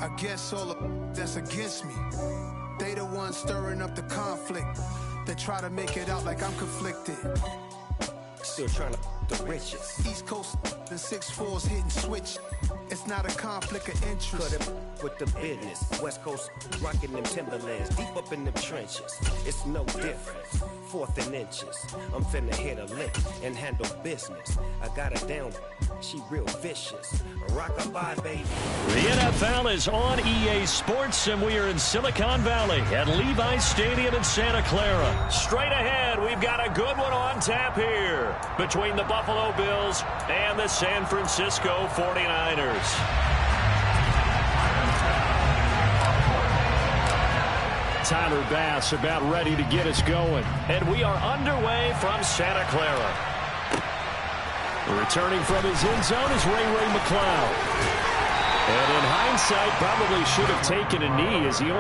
I guess all that's against me. They the ones stirring up the conflict. They try to make it out like I'm conflicted. Still trying to the riches. East Coast the 6'4s hitting switch. It's not a conflict of interest. Cut it with the business. West Coast rocking them Timberlands, deep up in them trenches. It's no different. 4th and inches. I'm finna hit a lick and handle business. I got her down. She real vicious. Rock-a-bye, baby. The NFL is on EA Sports, and we are in Silicon Valley at Levi's Stadium in Santa Clara. Straight ahead, we've got a good one on tap here between the Buffalo Bills and the San Francisco 49ers. Tyler Bass about ready to get us going. And we are underway from Santa Clara. Returning from his end zone is Ray McCloud. And in hindsight, probably should have taken a knee as he...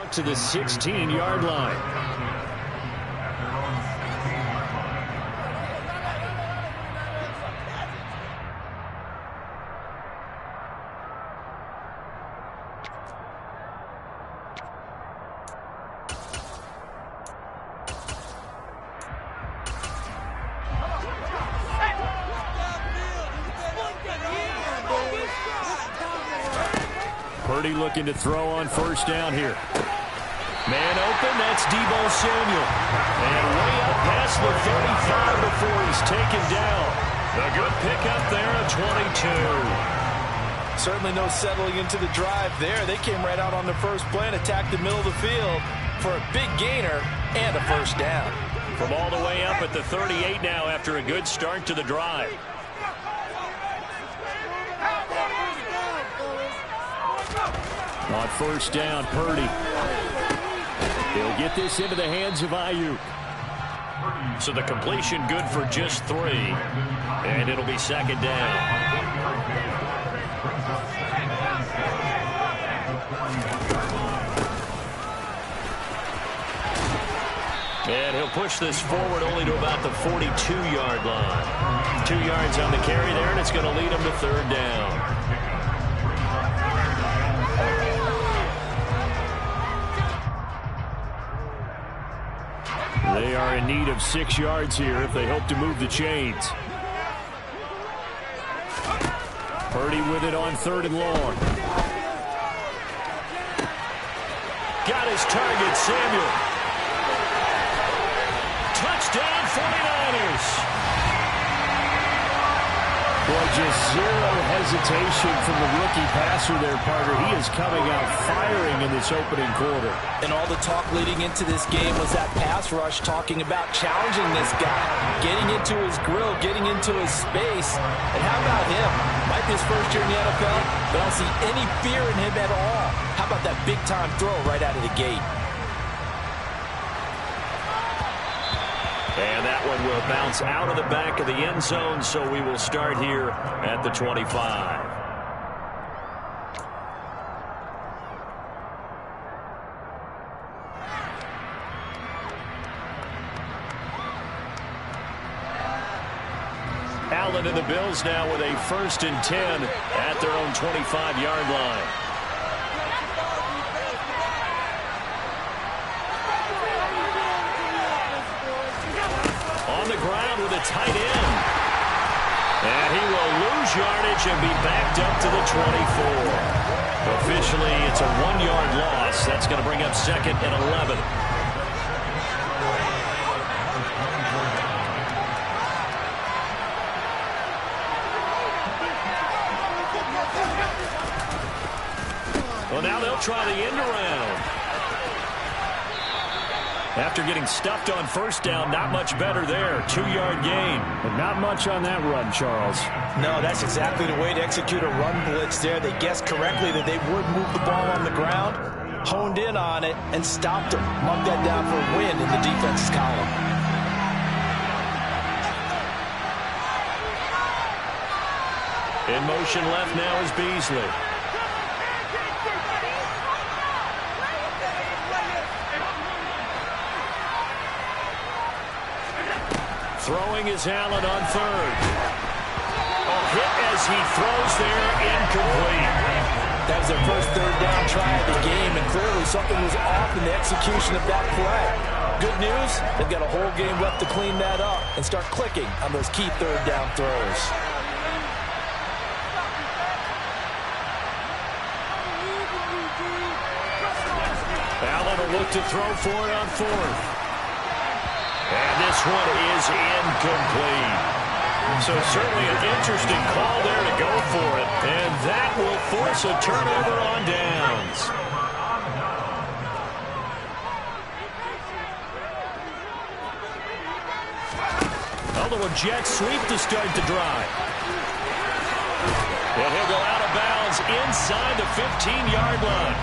out to the 16-yard line. Purdy looking to throw on first down here. Man open, that's Deebo Samuel. And way up past the 35 before he's taken down. A good pickup there at 22. Certainly no settling into the drive there. They came right out on the first play and attacked the middle of the field for a big gainer and a first down. From all the way up at the 38 now after a good start to the drive. On first down, Purdy. He'll get this into the hands of Ayuk. So the completion good for just 3. And it'll be second down. And he'll push this forward only to about the 42-yard line. 2 yards on the carry there, and it's going to lead him to third down. They are in need of 6 yards here if they hope to move the chains. Purdy with it on 3rd and long. Got his target, Samuel. Touchdown, 49ers. Boy, just zero hesitation from the rookie passer there, Parker. He is coming out firing in this opening quarter. And all the talk leading into this game was that pass rush, talking about challenging this guy, getting into his grill, getting into his space. And how about him? Might be his first year in the NFL, but I don't see any fear in him at all. How about that big-time throw right out of the gate? And that one will bounce out of the back of the end zone, so we will start here at the 25. Allen and the Bills now with a 1st and 10 at their own 25-yard line. Ground with a tight end. And he will lose yardage and be backed up to the 24. Officially, it's a 1-yard loss. That's going to bring up 2nd and 11. Well, now they'll try the end around. After getting stuffed on first down, not much better there. 2-yard gain. But not much on that run, Charles. No, that's exactly the way to execute a run blitz there. They guessed correctly that they would move the ball on the ground, honed in on it, and stopped them. Mark that down for a win in the defense's column. In motion left now is Beasley. Throwing is Allen on 3rd. A hit as he throws there, incomplete. That was their first 3rd down try of the game, and clearly something was off in the execution of that play. Good news, they've got a whole game left to clean that up and start clicking on those key 3rd down throws. Allen will look to throw for it on 4th. And this one is incomplete. So certainly an interesting call there to go for it. And that will force a turnover on downs. A little jet sweep to start the drive. And he'll go out of bounds inside the 15-yard line.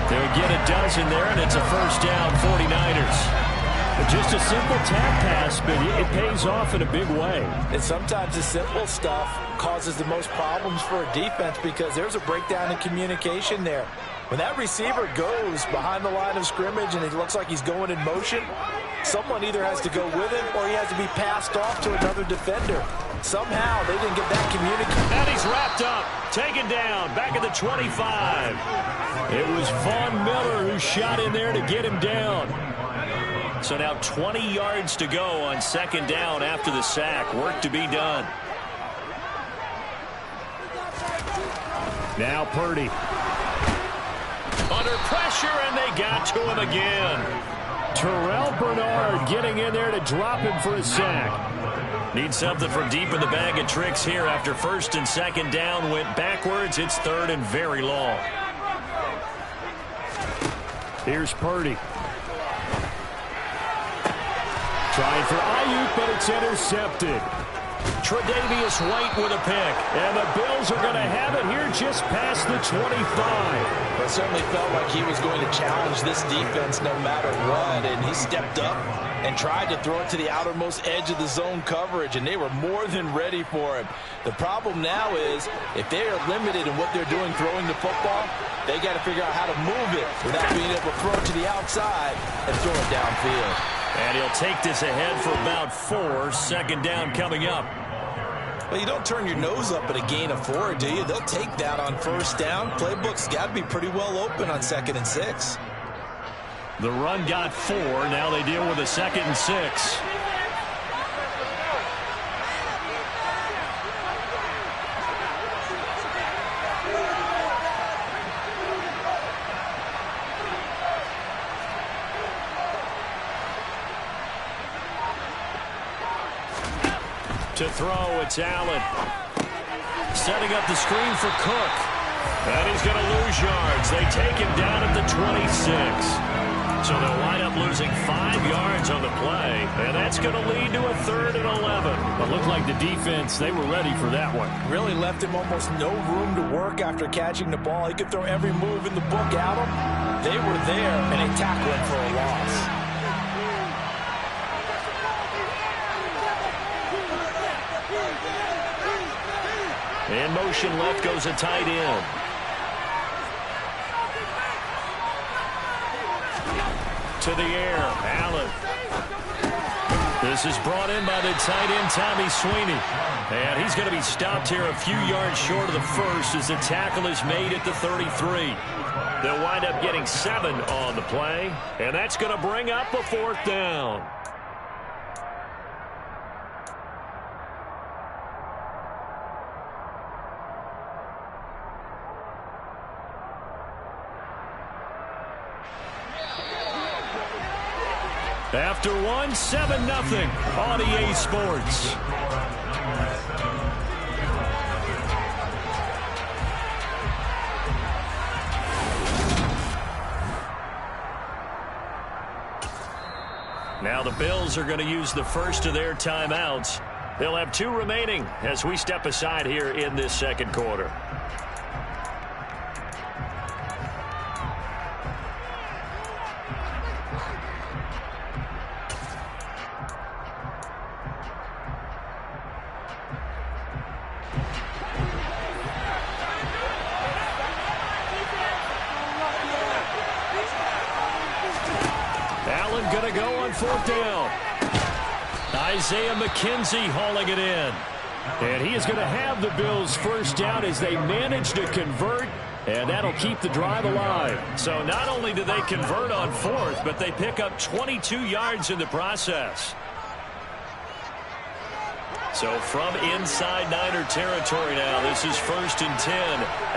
They'll get a dozen there, and it's a first down, 49ers. Just a simple tap pass, but it pays off in a big way. And sometimes the simple stuff causes the most problems for a defense because there's a breakdown in communication there. When that receiver goes behind the line of scrimmage and it looks like he's going in motion, someone either has to go with him or he has to be passed off to another defender. Somehow they didn't get that communication. And he's wrapped up, taken down, back at the 25. It was Von Miller who shot in there to get him down. So now 20 yards to go on 2nd down after the sack. Work to be done. Now Purdy. Under pressure, and they got to him again. Terrell Bernard getting in there to drop him for a sack. Need something from deep in the bag of tricks here after 1st and 2nd down went backwards. It's 3rd and very long. Here's Purdy. Trying for Ayuk, but it's intercepted. Tre'Davious White with a pick. And the Bills are going to have it here just past the 25. It certainly felt like he was going to challenge this defense no matter what, and he stepped up and tried to throw it to the outermost edge of the zone coverage, and they were more than ready for him. The problem now is if they are limited in what they're doing throwing the football, they got to figure out how to move it without being able to throw it to the outside and throw it downfield. And he'll take this ahead for about 4. 2nd down coming up. Well, you don't turn your nose up at a gain of 4, do you? They'll take that on 1st down. Playbook's got to be pretty well open on 2nd and 6. The run got 4. Now they deal with a 2nd and 6. To throw, it's Allen. Setting up the screen for Cook. And he's going to lose yards. They take him down at the 26. So they'll wind up losing 5 yards on the play. And that's going to lead to a 3rd and 11. It looked like the defense, they were ready for that one. Really left him almost no room to work after catching the ball. He could throw every move in the book at him. They were there, and they tackled him for a loss. In motion left goes a tight end. To the air, Allen. This is brought in by the tight end, Tommy Sweeney. And he's going to be stopped here a few yards short of the first as the tackle is made at the 33. They'll wind up getting 7 on the play, and that's going to bring up a 4th down. After one, 7-0 on EA Sports. Now the Bills are going to use the first of their timeouts. They'll have 2 remaining as we step aside here in this second quarter. Going to go on 4th down. Isaiah McKenzie hauling it in. And he is going to have the Bills first down as they manage to convert, and that'll keep the drive alive. So not only do they convert on 4th, but they pick up 22 yards in the process. So from inside Niner territory now, this is 1st and 10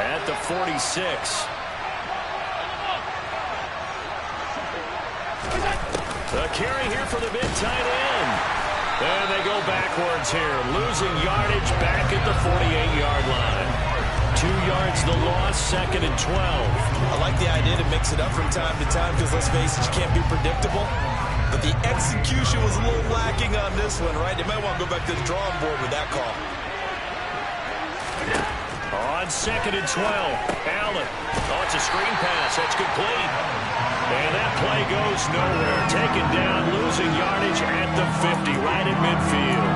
at the 46. The carry here for the mid tight end. And they go backwards here, losing yardage back at the 48-yard line. 2 yards the loss, 2nd and 12. I like the idea to mix it up from time to time because, let's face it, you can't be predictable. But the execution was a little lacking on this one, right? They might want to go back to the drawing board with that call. On 2nd and 12, Allen. Oh, it's a screen pass. That's complete. And that play goes nowhere. Taken down, losing yardage at the 50, right at midfield.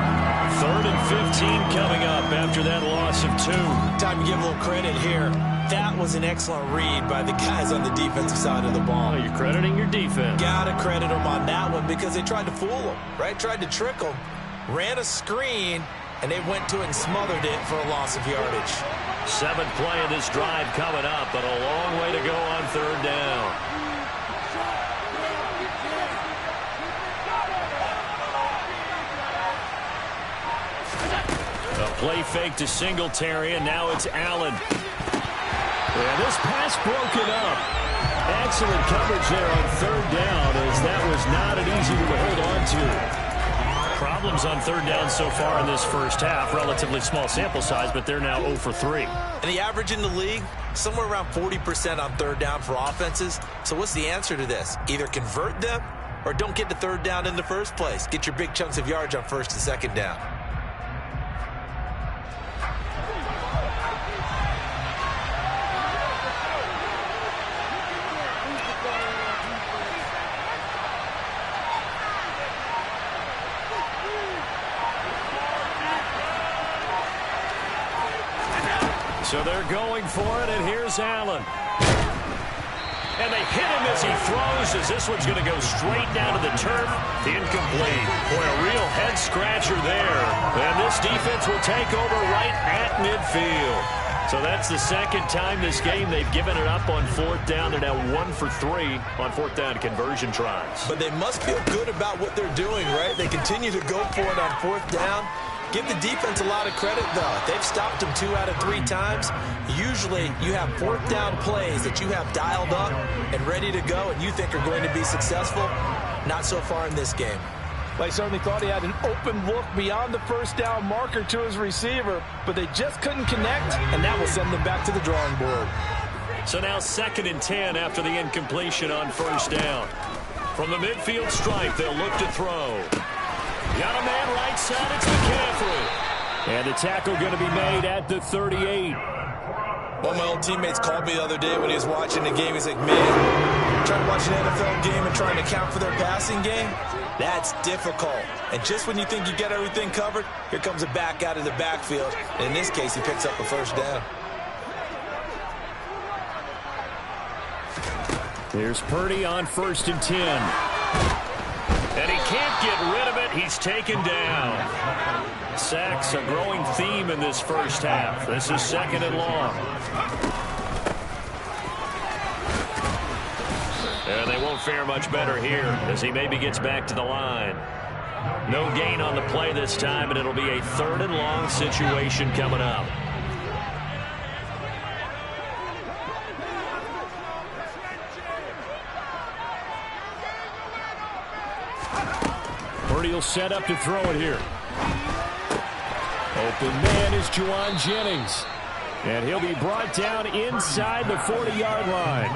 3rd and 15 coming up after that loss of 2. Time to give a little credit here. That was an excellent read by the guys on the defensive side of the ball. Oh, you're crediting your defense. Gotta credit them on that one because they tried to fool them, right? Tried to trick them. Ran a screen, and they went to it and smothered it for a loss of yardage. 7th play of this drive coming up, but a long way to go on 3rd down. A play fake to Singletary, and now it's Allen. And this pass broken up. Excellent coverage there on 3rd down, as that was not an easy one to hold on to. Problems on 3rd down so far in this first half. Relatively small sample size, but they're now 0 for 3. And the average in the league, somewhere around 40% on 3rd down for offenses. So what's the answer to this? Either convert them or don't get to 3rd down in the first place. Get your big chunks of yards on 1st and 2nd down. So they're going for it, and here's Allen. And they hit him as he throws, as this one's going to go straight down to the turf. Incomplete. Boy, a real head-scratcher there. And this defense will take over right at midfield. So that's the 2nd time this game they've given it up on 4th down. They're now 1 for 3 on 4th down conversion tries. But they must feel good about what they're doing, right? They continue to go for it on 4th down. Give the defense a lot of credit, though. They've stopped them 2 out of 3 times. Usually, you have 4th down plays that you have dialed up and ready to go and you think are going to be successful. Not so far in this game. They certainly thought he had an open look beyond the 1st down marker to his receiver, but they just couldn't connect, and that will send them back to the drawing board. So now 2nd and 10 after the incompletion on 1st down. From the midfield stripe, they'll look to throw. Got a man right side, it's McCaffrey. And the tackle going to be made at the 38. One of my old teammates called me the other day when he was watching the game. He's like, man, trying to watch an NFL game and trying to account for their passing game, that's difficult. And just when you think you get everything covered, here comes a back out of the backfield. And in this case, he picks up a 1st down. Here's Purdy on 1st and 10. And he can't get rid of it. He's taken down. Sacks a growing theme in this first half. This is 2nd and long. And they won't fare much better here as he maybe gets back to the line. No gain on the play this time, and it'll be a 3rd and long situation coming up. Purdy will set up to throw it here. Open man is Juwan Jennings. And he'll be brought down inside the 40-yard line.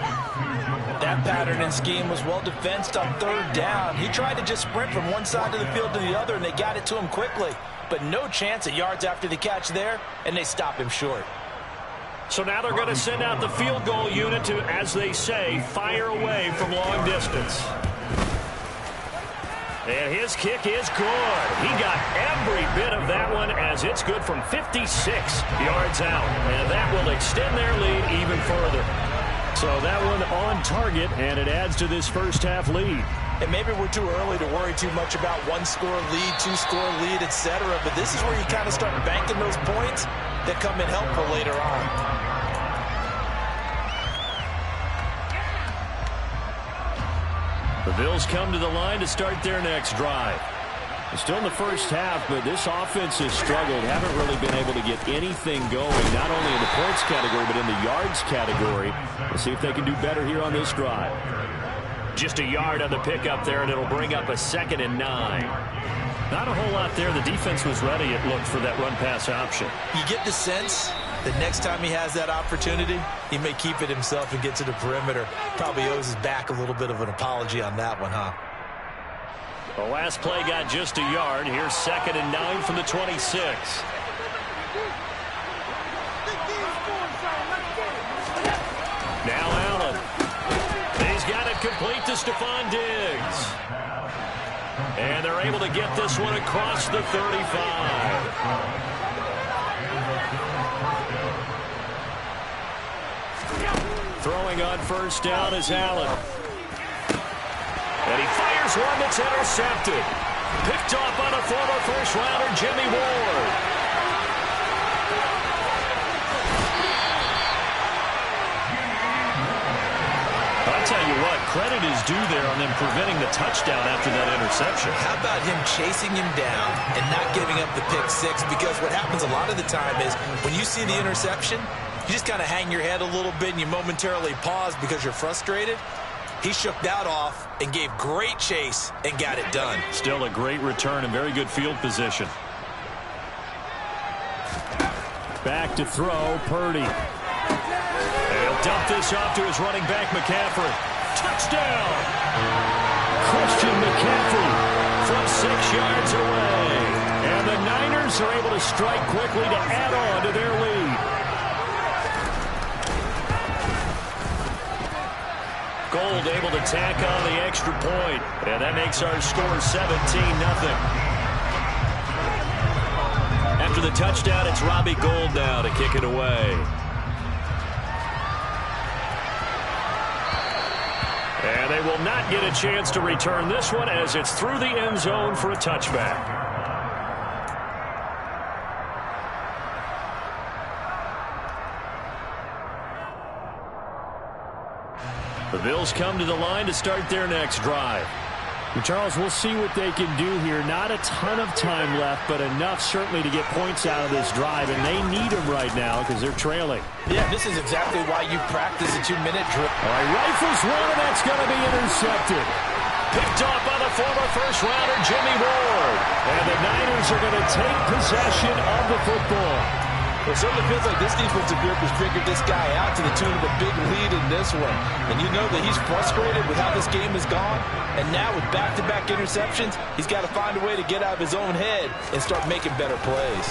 That pattern and scheme was well defensed on third down. He tried to just sprint from one side of the field to the other, and they got it to him quickly. But no chance at yards after the catch there, and they stop him short. So now they're going to send out the field goal unit to, as they say, fire away from long distance. And his kick is good. He got every bit of that one as it's good from 56 yards out. And that will extend their lead even further. So that one on target, and it adds to this first half lead. And maybe we're too early to worry too much about one-score lead, two-score lead, etc. But this is where you kind of start banking those points that come in helpful later on. The Bills come to the line to start their next drive. It's still in the first half, but this offense has struggled. Haven't really been able to get anything going, not only in the points category, but in the yards category. We'll see if they can do better here on this drive. Just a yard on the pickup there, and it'll bring up a 2nd and 9. Not a whole lot there. The defense was ready, it looked, for that run-pass option. You get the sense that next time he has that opportunity, he may keep it himself and get to the perimeter. Probably owes his back a little bit of an apology on that one, huh? The last play got just a yard. Here's 2nd and 9 from the 26. Now Allen. He's got it complete to Stephon Diggs. And they're able to get this one across the 35. Throwing on first down is Allen. And he fires one that's intercepted. Picked off on a former first-rounder, Jimmy Ward. I'll tell you what, credit is due there on them preventing the touchdown after that interception. How about him chasing him down and not giving up the pick six? Because what happens a lot of the time is when you see the interception, you just kind of hang your head a little bit and you momentarily pause because you're frustrated. He shook that off and gave great chase and got it done. Still a great return and very good field position. Back to throw, Purdy. He'll dump this off to his running back, McCaffrey. Touchdown! Christian McCaffrey From 6 yards away. And the Niners are able to strike quickly to add on to their lead. Gold able to tack on the extra point. And that makes our score 17-0. After the touchdown, it's Robbie Gould now to kick it away. And they will not get a chance to return this one as it's through the end zone for a touchback. The Bills come to the line to start their next drive. Well, Charles, we'll see what they can do here. Not a ton of time left, but enough certainly to get points out of this drive, and they need them right now because they're trailing. Yeah, this is exactly why you practice a 2-minute drill. All right, rifles one, and that's going to be intercepted. Picked off by the former first-rounder, Jimmy Ward. And the Niners are going to take possession of the football. It certainly feels like this defensive group has figured this guy out to the tune of a big lead in this one. And you know that he's frustrated with how this game has gone. And now with back-to-back interceptions, he's got to find a way to get out of his own head and start making better plays.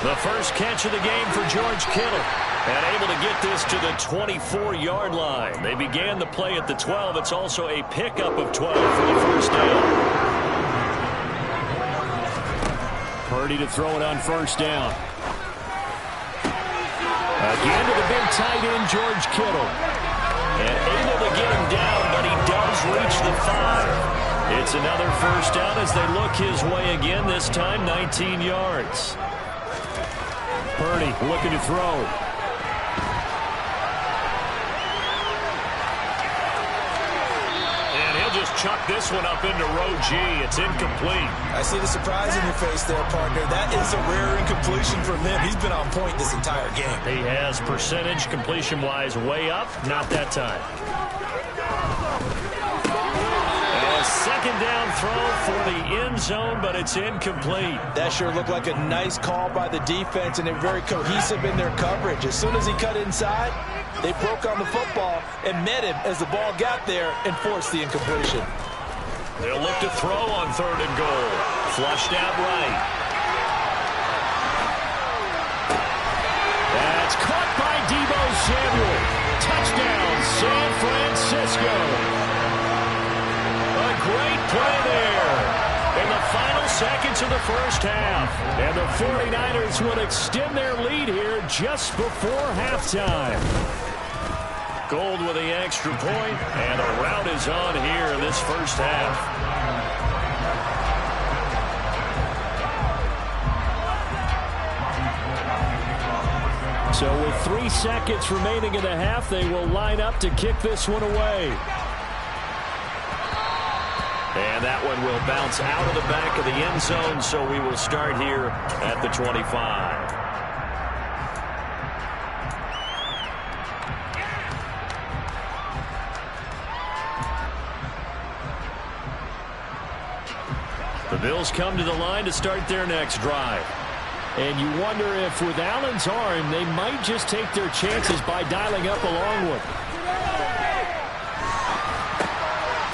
The first catch of the game for George Kittle. And able to get this to the 24-yard line. They began the play at the 12. It's also a pickup of 12 for the first down. Purdy to throw it on first down. Again to the big tight end, George Kittle. And able to get him down, but he does reach the 5. It's another first down as they look his way again, this time 19 yards. Purdy looking to throw. Just chuck this one up into row G. It's incomplete. I see the surprise in your face there, partner. That is a rare incompletion from him. He's been on point this entire game. He has percentage completion-wise way up. Not that time. And second down throw for the end zone, but it's incomplete. That sure looked like a nice call by the defense, and they're very cohesive in their coverage. As soon as he cut inside, they broke on the football and met him as the ball got there and forced the incompletion. They'll look to throw on 3rd and goal. Flushed out right. That's caught by Deebo Samuel. Touchdown, San Francisco. A great play there in the final seconds of the first half. And the 49ers will extend their lead here just before halftime. Gold with the extra point, and a rout is on here in this first half. So with 3 seconds remaining in the half, they will line up to kick this one away. And that one will bounce out of the back of the end zone, so we will start here at the 25. The Bills come to the line to start their next drive. And you wonder if with Allen's arm, they might just take their chances by dialing up a long one.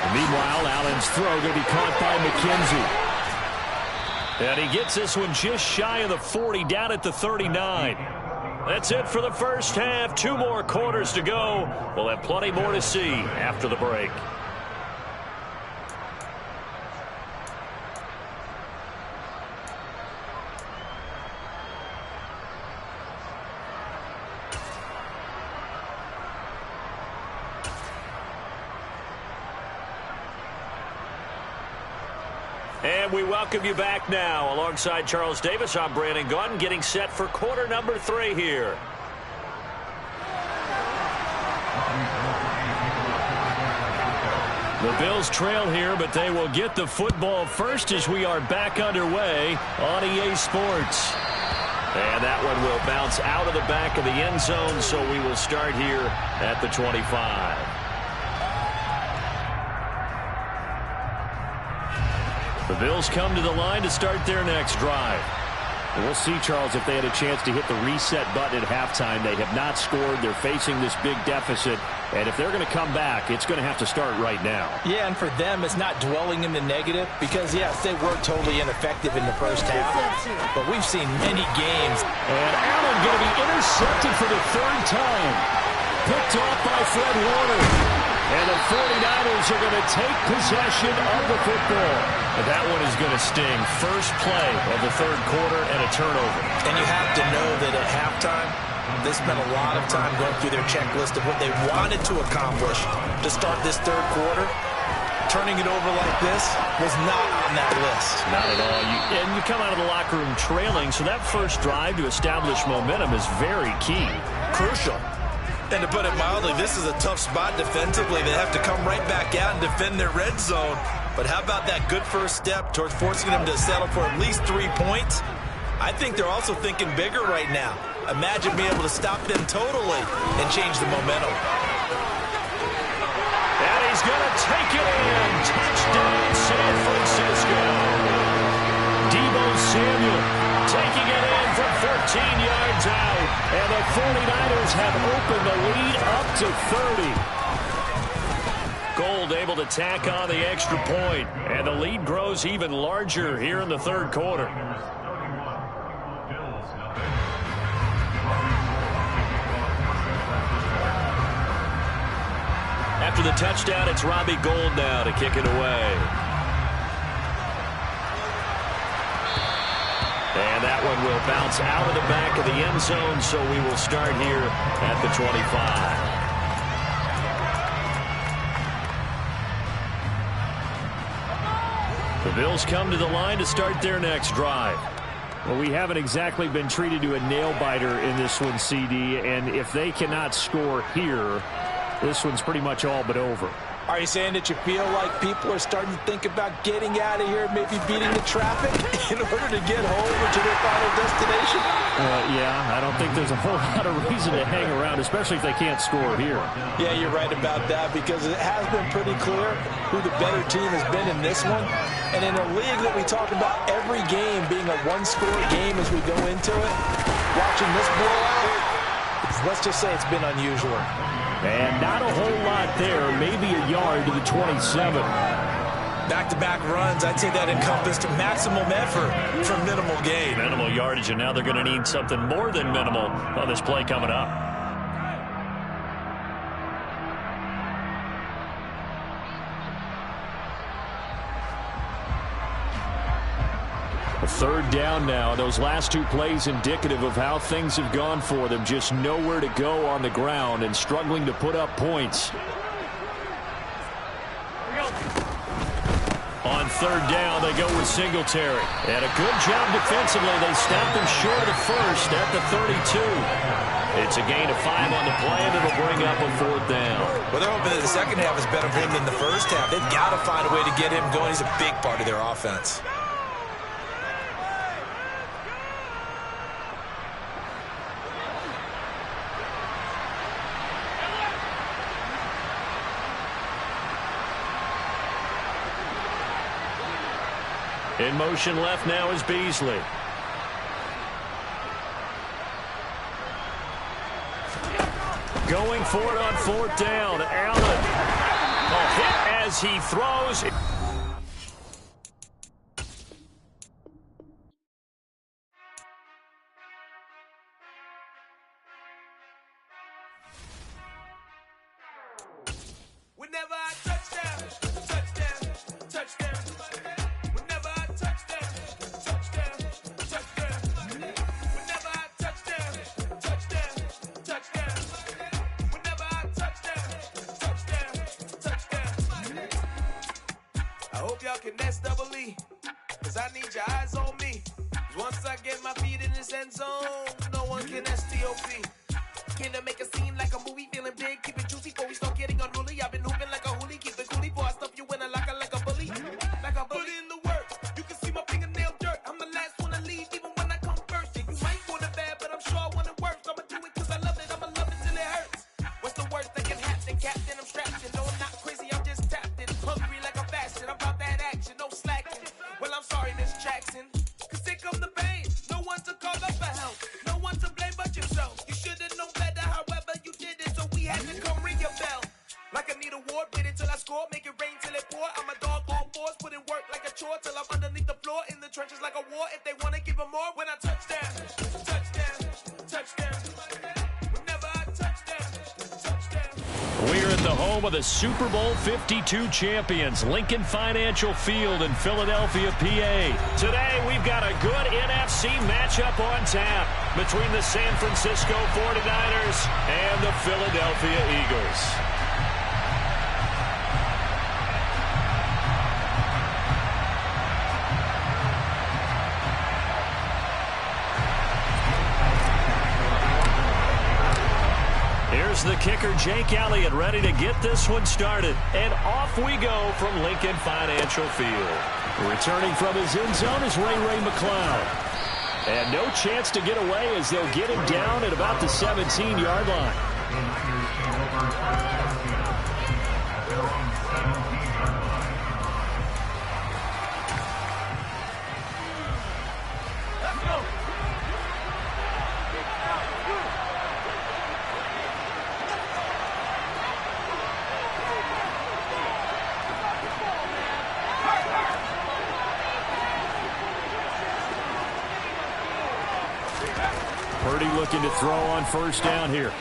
And meanwhile, Allen's throw going to be caught by McKenzie. And he gets this one just shy of the 40, down at the 39. That's it for the first half. 2 more quarters to go. We'll have plenty more to see after the break. And we welcome you back now. Alongside Charles Davis, I'm Brandon Gaudin, getting set for quarter number 3 here. The Bills trail here, but they will get the football first as we are back underway on EA Sports. And that one will bounce out of the back of the end zone, so we will start here at the 25. The Bills come to the line to start their next drive. We'll see, Charles, if they had a chance to hit the reset button at halftime. They have not scored. They're facing this big deficit. And if they're going to come back, it's going to have to start right now. Yeah, and for them, it's not dwelling in the negative because, yes, they were totally ineffective in the first half. But we've seen many games. And Allen going to be intercepted for the 3rd time. Picked off by Fred Warner. And the 49ers are going to take possession of the football. And that one is going to sting. First play of the 3rd quarter and a turnover. And you have to know that at halftime, they spent a lot of time going through their checklist of what they wanted to accomplish to start this 3rd quarter. Turning it over like this was not on that list. Not at all. And you come out of the locker room trailing, so that first drive to establish momentum is very key. Crucial. And to put it mildly, this is a tough spot defensively. They have to come right back out and defend their red zone. But how about that good first step towards forcing them to settle for at least 3 points? I think they're also thinking bigger right now. Imagine being able to stop them totally and change the momentum. And he's going to take it in. Touchdown, San Francisco. Deebo Samuel taking it in from 14 yards out. And the 49ers have opened the lead up to 30. Gold able to tack on the extra point. And the lead grows even larger here in the 3rd quarter. After the touchdown, it's Robbie Gould now to kick it away. And that one will bounce out of the back of the end zone, so we will start here at the 25. The Bills come to the line to start their next drive. Well, we haven't exactly been treated to a nail-biter in this one, CD, and if they cannot score here, this one's pretty much all but over. Are you saying that you feel like people are starting to think about getting out of here, maybe beating the traffic in order to get home or to their final destination? Yeah, I don't think there's a whole lot of reason to hang around, especially if they can't score here. Yeah, you're right about that, because it has been pretty clear who the better team has been in this one. And in a league that we talk about every game being a one-score game as we go into it, watching this blowout, let's just say it's been unusual. And not a whole lot there, maybe a yard to the 27. Back-to-back runs, I'd say that encompassed maximum effort for minimal gain. Minimal yardage, and now they're going to need something more than minimal on this play coming up. A third down now. Those last two plays indicative of how things have gone for them. Just nowhere to go on the ground and struggling to put up points. On third down, they go with Singletary. And a good job defensively. They stopped them short of the first at the 32. It's a gain of 5 on the play, and it'll bring up a fourth down. Well, they're hoping that the second half is better for him than the first half. They've got to find a way to get him going. He's a big part of their offense. In motion left now is Beasley. Going for it on fourth down. Allen. A hit as he throws. Whenever I touchdown, touchdown, touchdown. Whenever I touchdown, touchdown, touchdown. Whenever I touchdown, touchdown, touchdown. Whenever I touchdown, touchdown, touchdown. I hope y'all can S-double-E, cause I need your eyes on me. Once I get my feet in this end zone, no one can S-T-O-P. Came to make a scene like a movie, feeling big, keep it juicy before we start getting unruly. I've been hooping like a hoolie, keep it coolie, before I stuff you in a locker like a bully. Like a bully. Put in the work, you can see my fingernail dirt. I'm the last one to leave, even when I come first. Yeah, you might want it bad, but I'm sure I want it worse. I'ma do it cause I love it, I'ma love it till it hurts. What's the worst that can happen, Captain? I'm strapped in, no I'm not crazy, I'm just tapped in. Hungry like a fashion, I'm about that action, no slacking. Well, I'm sorry, Miss Jackson, cause here come the pain. No one to call up for help, no one to blame but yourself. You should've known better, however you did it, so we had to come ring your bell. Like I need a award, wait until I score, make it rain till it pour. I'm a dog on fours, put in work like a chore till I'm underneath the floor, in the trenches like a war. If they wanna give them more, when I touchdown, touchdown, touchdown. Whenever I touchdown, touchdown. We're at the home of the Super Bowl 52 champions, Lincoln Financial Field in Philadelphia, PA. Today, we've got a good NFC matchup on tap between the San Francisco 49ers and the Philadelphia Eagles. Here's the kicker, Jake Elliott, ready to get this one started. And off we go from Lincoln Financial Field. Returning from his end zone is Ray McCloud. And no chance to get away as they'll get him down at about the 17-yard line. Looking to throw on first down here.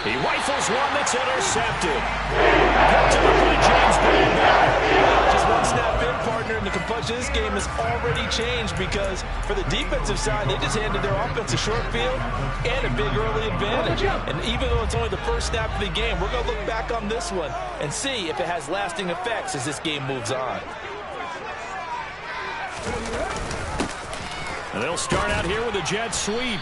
He rifles one that's intercepted. Picked up by James Bradbury. Just one snap in, partner, and the complexion of this game has already changed because for the defensive side, they just handed their offense a short field and a big early advantage. And even though it's only the first snap of the game, we're going to look back on this one and see if it has lasting effects as this game moves on. And they'll start out here with a jet sweep.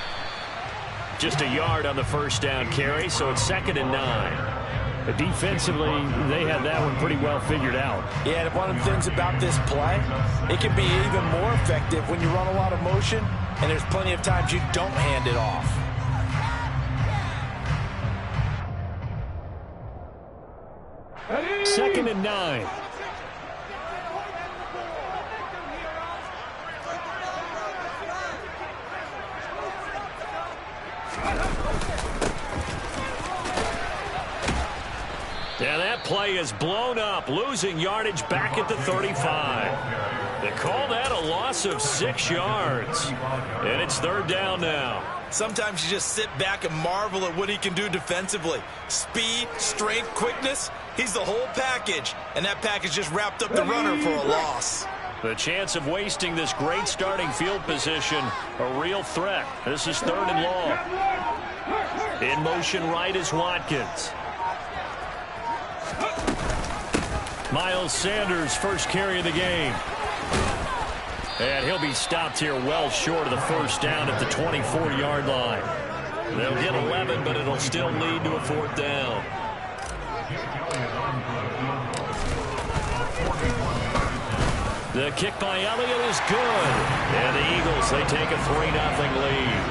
Just a yard on the first down carry, so it's 2nd and 9. Defensively, they had that one pretty well figured out. Yeah, and one of the things about this play, it can be even more effective when you run a lot of motion, and there's plenty of times you don't hand it off. Second and 9. And that play is blown up, losing yardage back at the 35. They call that a loss of 6 yards. And it's third down now. Sometimes you just sit back and marvel at what he can do defensively. Speed, strength, quickness, he's the whole package. And that package just wrapped up the runner for a loss. The chance of wasting this great starting field position, a real threat. This is third and long. In motion right is Watkins. Miles Sanders, first carry of the game. And he'll be stopped here well short of the first down at the 24-yard line. They'll get 11, but it'll still lead to a fourth down. The kick by Elliott is good. And the Eagles, they take a 3-0 lead.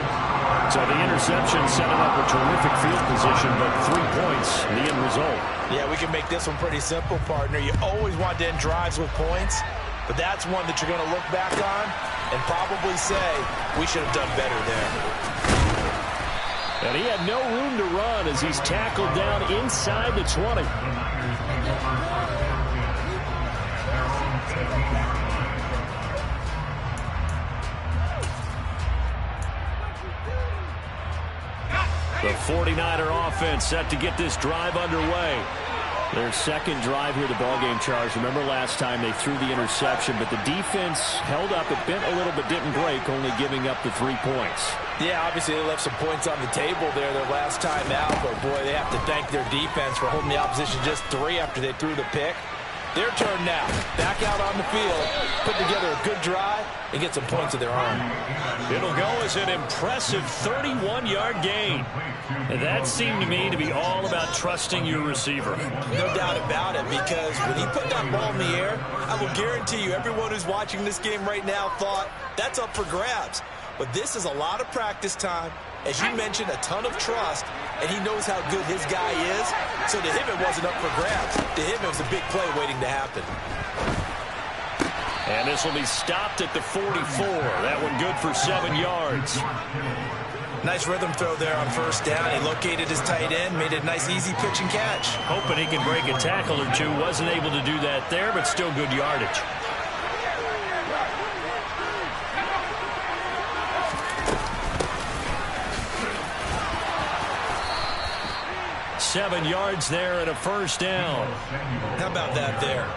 So the interception setting up a terrific field position, but 3 points, the end result. Yeah, we can make this one pretty simple, partner. You always want to end drives with points, but that's one that you're going to look back on and probably say, we should have done better there. And he had no room to run as he's tackled down inside the 20. The 49er offense set to get this drive underway. Their second drive here, the ballgame, Charles. Remember last time they threw the interception, but the defense held up. It bent a little but didn't break, only giving up the 3 points. Yeah, obviously they left some points on the table there their last time out, but boy, they have to thank their defense for holding the opposition just 3 after they threw the pick. Their turn now. Back out on the field, put together a good drive, and get some points of their own. It'll go as an impressive 31-yard gain. And that seemed to me to be all about trusting your receiver. No doubt about it, because when he put that ball in the air, I will guarantee you everyone who's watching this game right now thought that's up for grabs. But this is a lot of practice time. As you mentioned, a ton of trust, and he knows how good his guy is. So to him, it wasn't up for grabs. To him, it was a big play waiting to happen. And this will be stopped at the 44. That one good for 7 yards. Nice rhythm throw there on first down. He located his tight end, made it a nice, easy pitch and catch. Hoping he can break a tackle or two. Wasn't able to do that there, but still good yardage. Seven yards there and a first down. How about that there?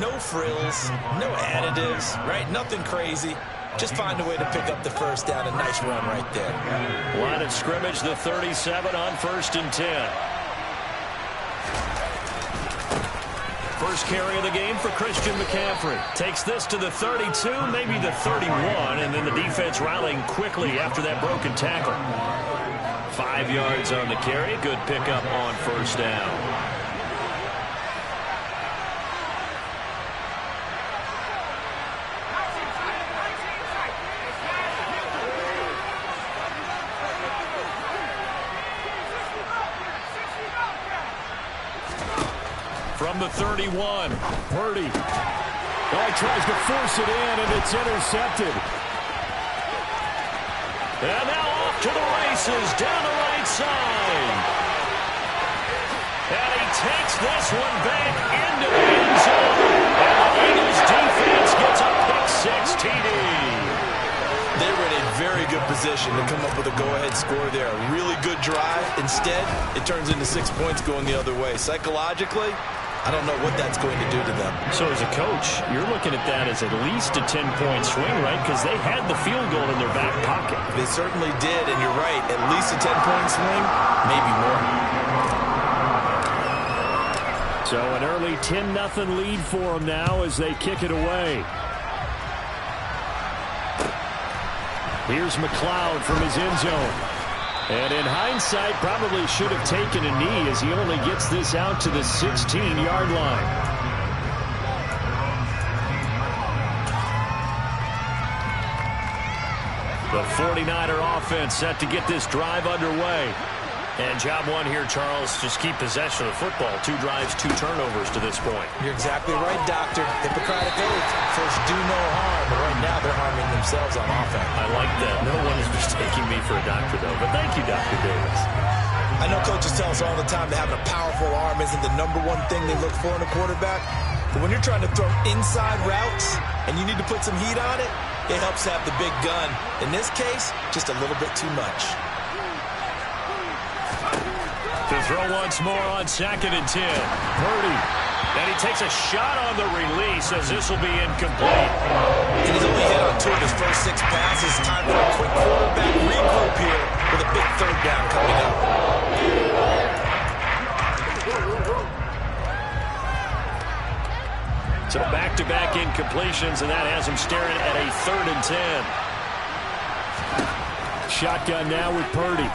No frills, no additives, right? Nothing crazy. Just find a way to pick up the first down. A nice run right there. Line of scrimmage, the 37 on 1st and 10. First carry of the game for Christian McCaffrey. Takes this to the 32, maybe the 31, and then the defense rallying quickly after that broken tackle. 5 yards on the carry. Good pickup on first down. From the 31, Purdy. Oh, he tries to force it in, and it's intercepted. And now off to the races, down the right side. And he takes this one back into the end zone. And the Eagles defense gets a pick-6 TD. They were in a very good position to come up with a go-ahead score there. A really good drive. Instead, it turns into 6 points going the other way. Psychologically, I don't know what that's going to do to them. So as a coach, you're looking at that as at least a 10-point swing, right? Because they had the field goal in their back pocket. They certainly did, and you're right. At least a 10-point swing, maybe more. So an early 10-0 lead for them now as they kick it away. Here's McLeod from his end zone. And in hindsight, probably should have taken a knee as he only gets this out to the 16-yard line. The 49er offense set to get this drive underway. And job one here, Charles, just keep possession of the football. 2 drives, 2 turnovers to this point. You're exactly right, Doctor. Hippocratic oath. First, do no harm. But right now, they're harming themselves on offense. I like that. No one is mistaking me for a doctor, though. But thank you, Dr. Davis. I know coaches tell us all the time that having a powerful arm isn't the #1 thing they look for in a quarterback. But when you're trying to throw inside routes and you need to put some heat on it, it helps to have the big gun. In this case, just a little bit too much. To throw once more on 2nd and 10. Purdy. And he takes a shot on the release as this will be incomplete. And he's only hit on 2 of his first 6 passes. Time for a quick quarterback regroup here with a big 3rd down coming up. So back-to-back incompletions, and that has him staring at a 3rd and 10. Shotgun now with Purdy.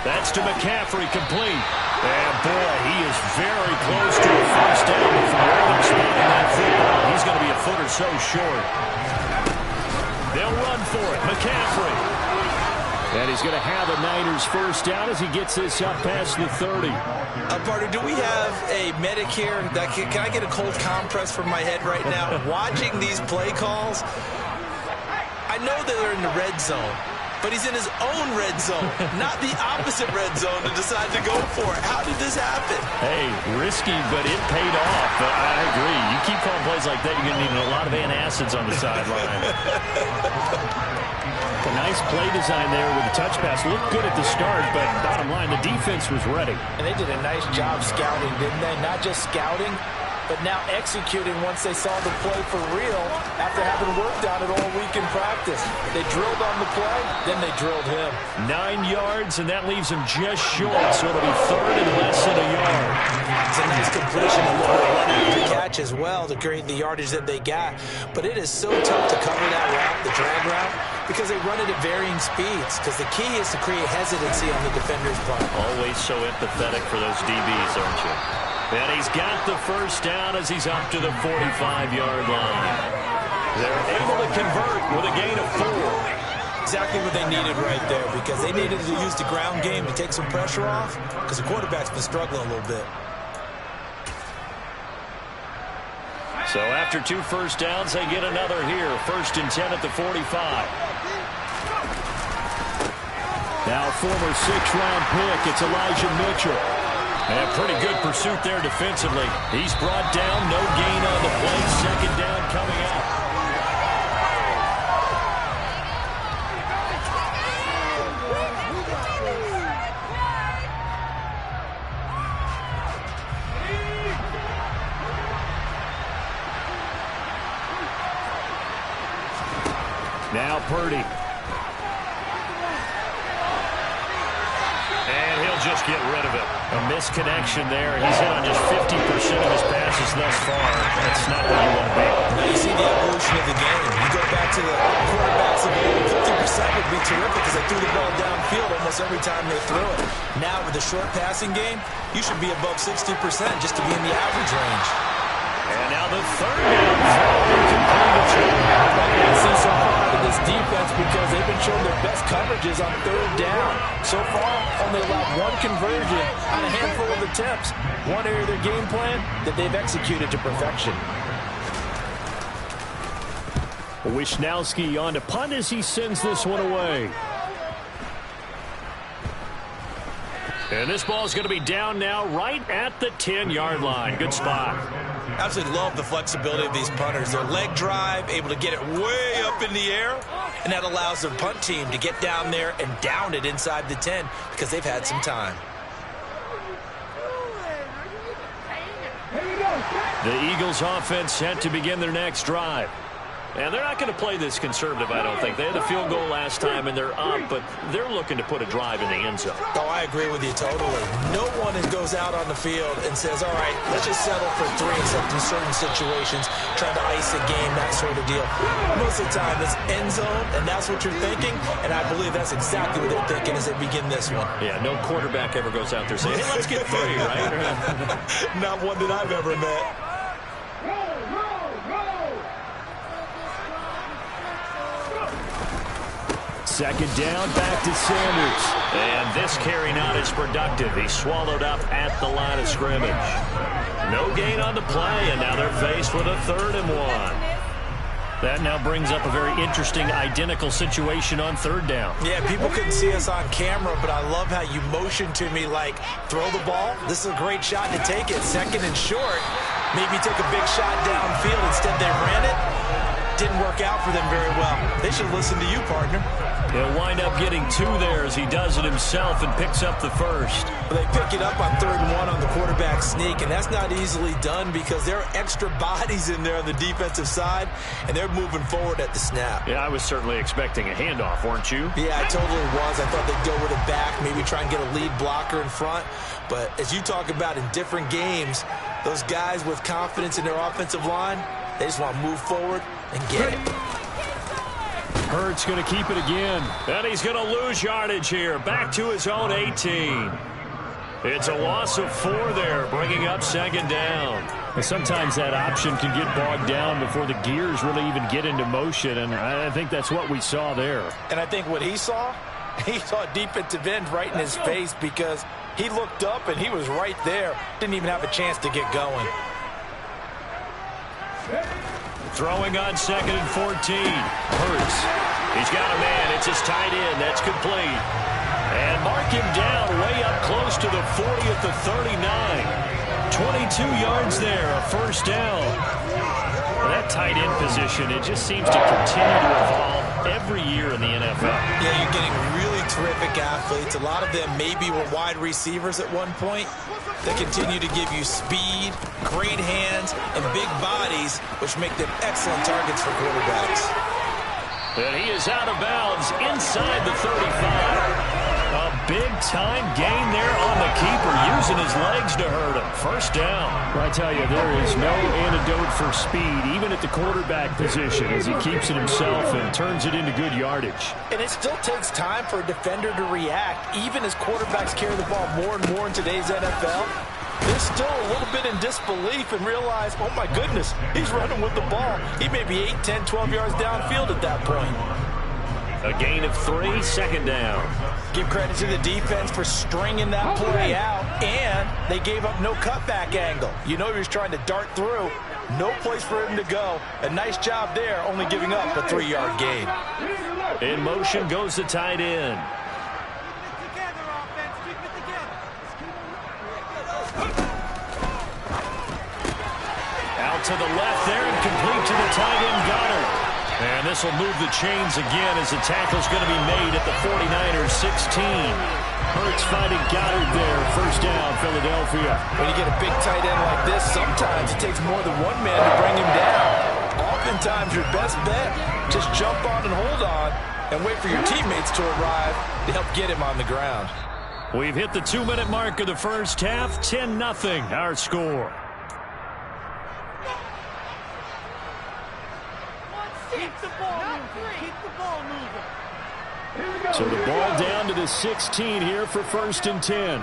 That's to McCaffrey, complete. And, boy, he is very close to a first down. But from where they're spotting that football, he's going to be a foot or so short. They'll run for it. McCaffrey. And he's going to have a Niners first down as he gets this up past the 30. Partner, do we have a medic here? Can I get a cold compress from my head right now? Watching these play calls, I know that they're in the red zone. But he's in his own red zone, not the opposite red zone to decide to go for it. How did this happen? Hey, risky, but it paid off. But I agree. You keep calling plays like that, you're going to need a lot of antacids on the sideline. A nice play design there with the touch pass. Looked good at the start, but bottom line, the defense was ready. And they did a nice job scouting, didn't they? Not just scouting, but now executing once they saw the play for real after having worked on it all week in practice. They drilled on the play, then they drilled him. 9 yards, and that leaves him just short, so it'll be 3rd and less than a yard. It's a nice completion, a little run after catch as well to create the yardage that they got. But it is so tough to cover that route, the drag route, because they run it at varying speeds, because the key is to create hesitancy on the defender's part. Always so empathetic for those DBs, aren't you? And he's got the first down as he's up to the 45-yard line. They're able to convert with a gain of 4. Exactly what they needed right there, because they needed to use the ground game to take some pressure off, because the quarterback's been struggling a little bit. So after 2 first downs, they get another here. 1st and 10 at the 45. Now former 6th-round pick, it's Elijah Mitchell. And a pretty good pursuit there defensively. He's brought down, no gain on the play. 2nd down coming up. Now Purdy. And he'll just get rid of it. A misconnection there. He's hit on just 50% of his passes thus far. That's not where you want to be. Now you see the evolution of the game. You go back to the quarterbacks of old, 50% would be terrific because they threw the ball downfield almost every time they threw it. Now with the short passing game, you should be above 60% just to be in the average range. And now the 3rd down throw. I see so far out of this defense because they've been showing their best coverages on 3rd down. So far, only allowed 1 conversion on a handful of attempts. One area of their game plan that they've executed to perfection. Wisnowski on to punt as he sends this one away. And this ball is going to be down now right at the 10-yard line. Good spot. Absolutely love the flexibility of these punters. Their leg drive, able to get it way up in the air, and that allows their punt team to get down there and down it inside the 10 because they've had some time. The Eagles offense set to begin their next drive. And they're not going to play this conservative, I don't think. They had the field goal last time, and they're up, but they're looking to put a drive in the end zone. Oh, I agree with you totally. No one goes out on the field and says, all right, let's just settle for 3 except in certain situations, trying to ice a game, that sort of deal. Most of the time, it's end zone, and that's what you're thinking, and I believe that's exactly what they're thinking as they begin this one. Yeah, no quarterback ever goes out there saying, hey, let's get 3, right? Not one that I've ever met. Second down, back to Sanders. And this carry not as productive. He's swallowed up at the line of scrimmage. No gain on the play, and now they're faced with a 3rd and 1. That now brings up a very interesting identical situation on 3rd down. Yeah, people couldn't see us on camera, but I love how you motioned to me like, throw the ball. This is a great shot to take it. 2nd and short. Maybe take a big shot downfield. Instead, they ran it. Didn't work out for them very well. They should listen to you, partner. He'll wind up getting 2 there as he does it himself and picks up the 1st. They pick it up on 3rd and 1 on the quarterback sneak, and that's not easily done because there are extra bodies in there on the defensive side, and they're moving forward at the snap. Yeah, I was certainly expecting a handoff, weren't you? Yeah, I totally was. I thought they'd go with it back, maybe try and get a lead blocker in front. But as you talk about in different games, those guys with confidence in their offensive line, they just want to move forward and get it. Hurts going to keep it again. And he's going to lose yardage here. Back to his own 18. It's a loss of 4 there, bringing up 2nd down. And sometimes that option can get bogged down before the gears really even get into motion, and I think that's what we saw there. And I think what he saw defensive end right in his face because he looked up and he was right there. Didn't even have a chance to get going. Throwing on 2nd and 14. Hurts. He's got a man. It's his tight end. That's complete. And mark him down way up close to the 40 at the 39. 22 yards there, a 1st down. Well, that tight end position, it just seems to continue to evolve every year in the NFL. Yeah, you're getting really terrific athletes. A lot of them maybe were wide receivers at one point. They continue to give you speed, great hands, and big bodies, which make them excellent targets for quarterbacks. And he is out of bounds inside the 35. A big-time gain there on the keeper, using his legs to hurt him. 1st down. Well, I tell you, there is no antidote for speed, even at the quarterback position, as he keeps it himself and turns it into good yardage. And it still takes time for a defender to react, even as quarterbacks carry the ball more and more in today's NFL. They're still a little bit in disbelief and realize, oh, my goodness, he's running with the ball. He may be 8, 10, 12 yards downfield at that point. A gain of 3, 2nd down. Give credit to the defense for stringing that play out, and they gave up no cutback angle. You know he was trying to dart through. No place for him to go. A nice job there, only giving up a 3-yard gain. In motion goes the tight end. Out to the left there and complete to the tight end, Goddard. And this will move the chains again as the tackle's going to be made at the 49ers 16. Hurts finding Goddard there. 1st down, Philadelphia. When you get a big tight end like this, sometimes it takes more than one man to bring him down. Oftentimes, your best bet, just jump on and hold on and wait for your teammates to arrive to help get him on the ground. We've hit the 2-minute mark of the 1st half. 10-0 our score. So the ball down to the 16 here for 1st and 10.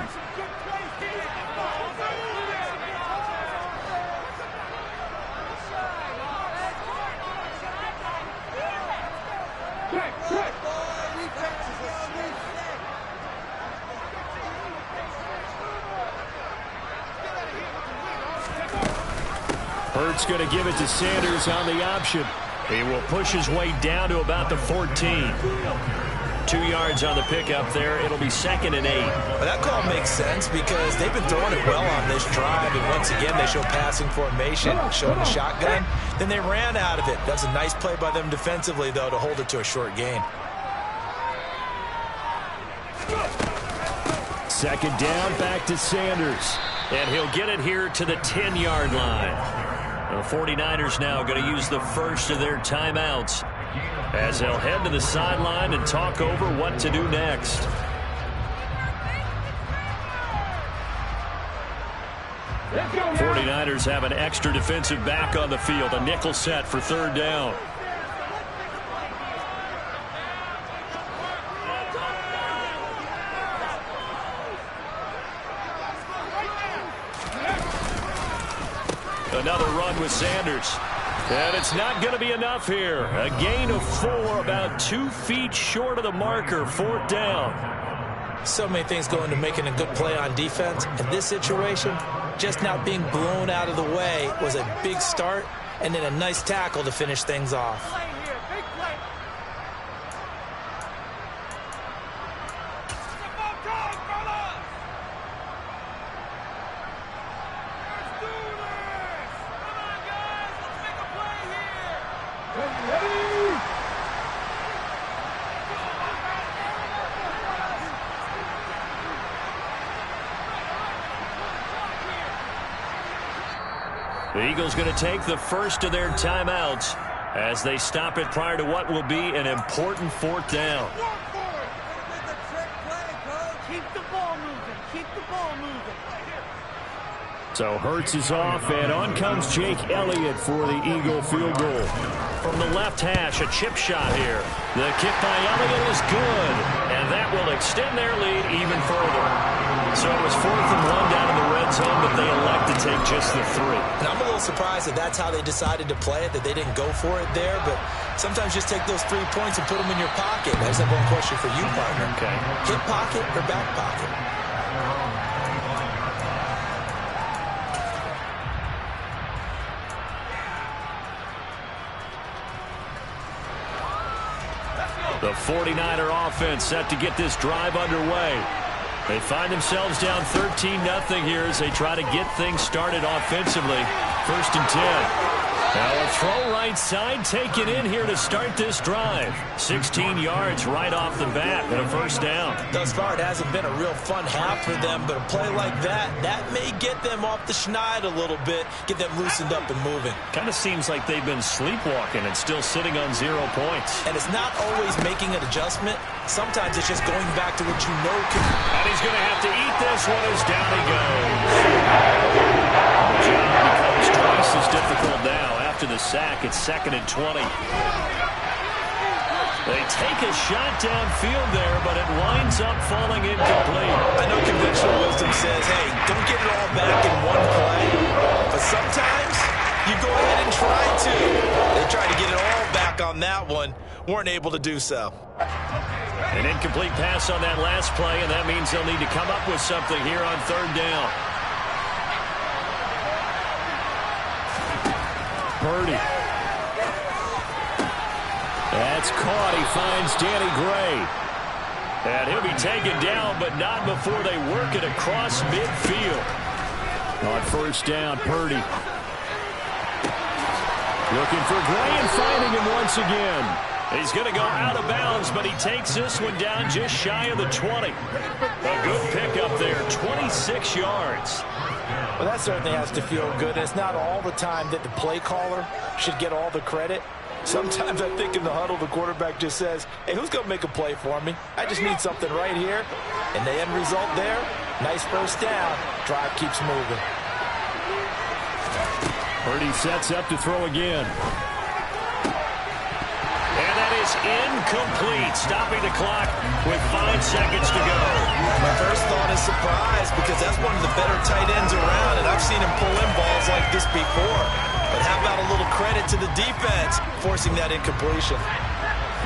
Hurts going to give it to Sanders on the option. He will push his way down to about the 14. 2 yards on the pickup there. It'll be 2nd and 8. Well, that call makes sense because they've been throwing it well on this drive, and once again they show passing formation, showing the shotgun. Then they ran out of it. That's a nice play by them defensively, though, to hold it to a short gain. 2nd down, back to Sanders. And he'll get it here to the 10-yard line. The 49ers now going to use the first of their timeouts as they'll head to the sideline and talk over what to do next. The 49ers have an extra defensive back on the field, a nickel set for third down. Another run with Sanders. And it's not going to be enough here. A gain of 4, about 2 feet short of the marker, fourth down. So many things go into making a good play on defense. In this situation, just not being blown out of the way was a big start, and then a nice tackle to finish things off. The Eagles going to take the first of their timeouts as they stop it prior to what will be an important fourth down. Keep the ball moving. Keep the ball moving. So Hurts is off, and on comes Jake Elliott for the Eagle field goal. From the left hash, a chip shot here. The kick by Elliott is good, and that will extend their lead even further. So it was 4th and 1 down in the red zone, but they elect to take just the 3. And I'm a little surprised that that's how they decided to play it, that they didn't go for it there. But sometimes just take those 3 points and put them in your pocket. I just have one question for you, partner. Okay. Hip pocket or back pocket? The 49er offense set to get this drive underway. They find themselves down 13-0 here as they try to get things started offensively. 1st and 10. Now a throw right side taken in here to start this drive. 16 yards right off the bat and a first down. Thus far, it hasn't been a real fun half for them, but a play like that may get them off the schneid a little bit, get them loosened up and moving. Kind of seems like they've been sleepwalking and still sitting on 0 points. And it's not always making an adjustment. Sometimes it's just going back to what you know can. And he's going to have to eat this one as down he goes. The job becomes twice as difficult now. After the sack, it's 2nd and 20. They take a shot downfield there, but it winds up falling incomplete. I know conventional wisdom says, hey, don't get it all back in one play. But sometimes you go ahead and try to. They tried to get it all back on that one. Weren't able to do so. An incomplete pass on that last play, and that means they'll need to come up with something here on 3rd down. Purdy. That's caught. He finds Danny Gray. And he'll be taken down, but not before they work it across midfield. On 1st down, Purdy. Looking for Gray and finding him once again. He's going to go out of bounds, but he takes this one down just shy of the 20. A good pickup there, 26 yards. Well, that certainly has to feel good. It's not all the time that the play caller should get all the credit. Sometimes I think in the huddle, the quarterback just says, hey, who's going to make a play for me? I just need something right here. And the end result there, nice first down. Drive keeps moving. Purdy sets up to throw again. And that is incomplete, stopping the clock with 5 seconds to go. My first thought is surprise, because that's one of the better tight ends around, and I've seen him pull in balls like this before. But how about a little credit to the defense forcing that incompletion?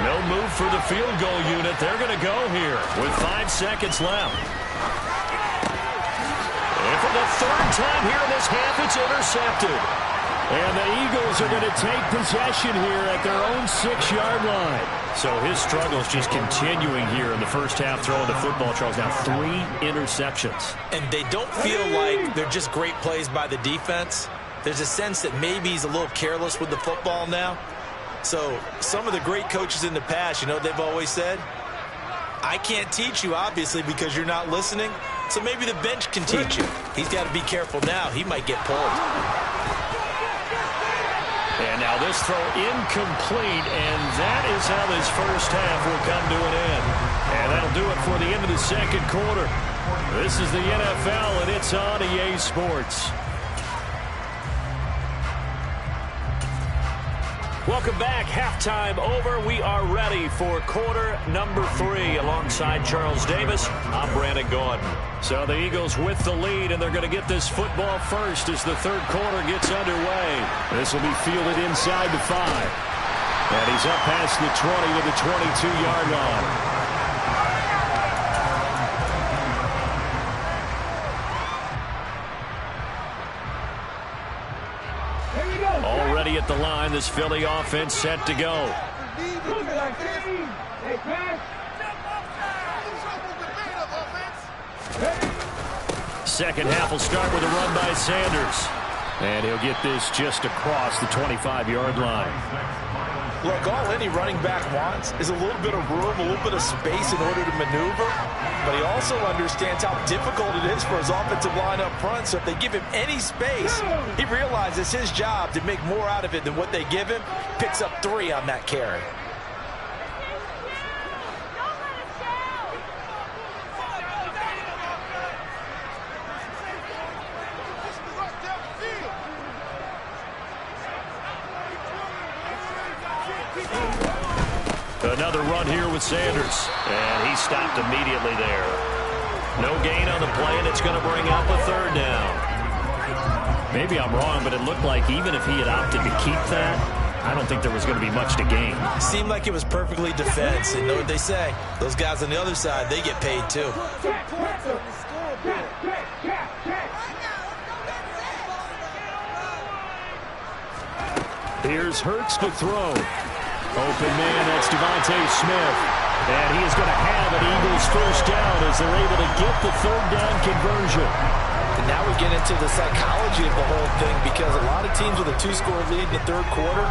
No move for the field goal unit. They're going to go here with 5 seconds left. And for the 3rd time here in this half, it's intercepted. And the Eagles are going to take possession here at their own 6-yard line. So his struggles just continuing here in the first half, throwing the football. Charles, now 3 interceptions. And they don't feel like they're just great plays by the defense. There's a sense that maybe he's a little careless with the football now. So some of the great coaches in the past, you know what they've always said? I can't teach you, obviously, because you're not listening. So maybe the bench can teach you. He's got to be careful now. He might get pulled. Now this throw incomplete, and that is how this first half will come to an end. And that'll do it for the end of the second quarter. This is the NFL, and it's on EA Sports. Welcome back. Halftime over. We are ready for quarter number 3. Alongside Charles Davis, I'm Brandon Gaudin. So the Eagles with the lead, and they're going to get this football first as the third quarter gets underway. This will be fielded inside the 5. And he's up past the 20 to the 22-yard line. Already at the line, this Philly offense set to go. Second half will start with a run by Sanders. And he'll get this just across the 25-yard line. Look, all any running back wants is a little bit of room, a little bit of space in order to maneuver. But he also understands how difficult it is for his offensive line up front. So if they give him any space, he realizes his job to make more out of it than what they give him. Picks up 3 on that carry. Another run here with Sanders, and he stopped immediately there. No gain on the play, and it's going to bring up a third down. Maybe I'm wrong, but it looked like even if he had opted to keep that, I don't think there was going to be much to gain. Seemed like it was perfectly defense. And know what they say? Those guys on the other side, they get paid too. Here's Hurts to throw. Open man, that's Devontae Smith. And he is going to have an Eagles first down as they're able to get the third down conversion. And now we get into the psychology of the whole thing, because a lot of teams with a 2-score lead in the third quarter,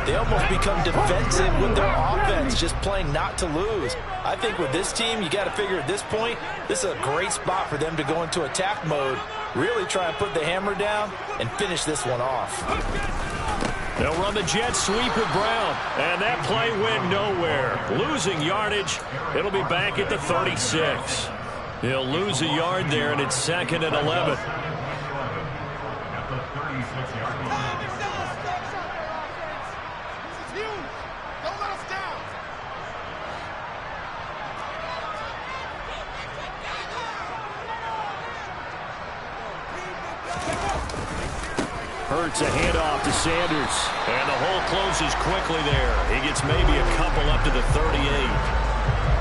they almost become defensive with their offense, just playing not to lose. I think with this team, you got to figure at this point, this is a great spot for them to go into attack mode, really try and put the hammer down and finish this one off. They'll run the jet sweep with Brown, and that play went nowhere. Losing yardage. It'll be back at the 36. He'll lose a yard there, and it's second and 11. Hurts a handoff to Sanders, and the hole closes quickly there. He gets maybe a couple up to the 38.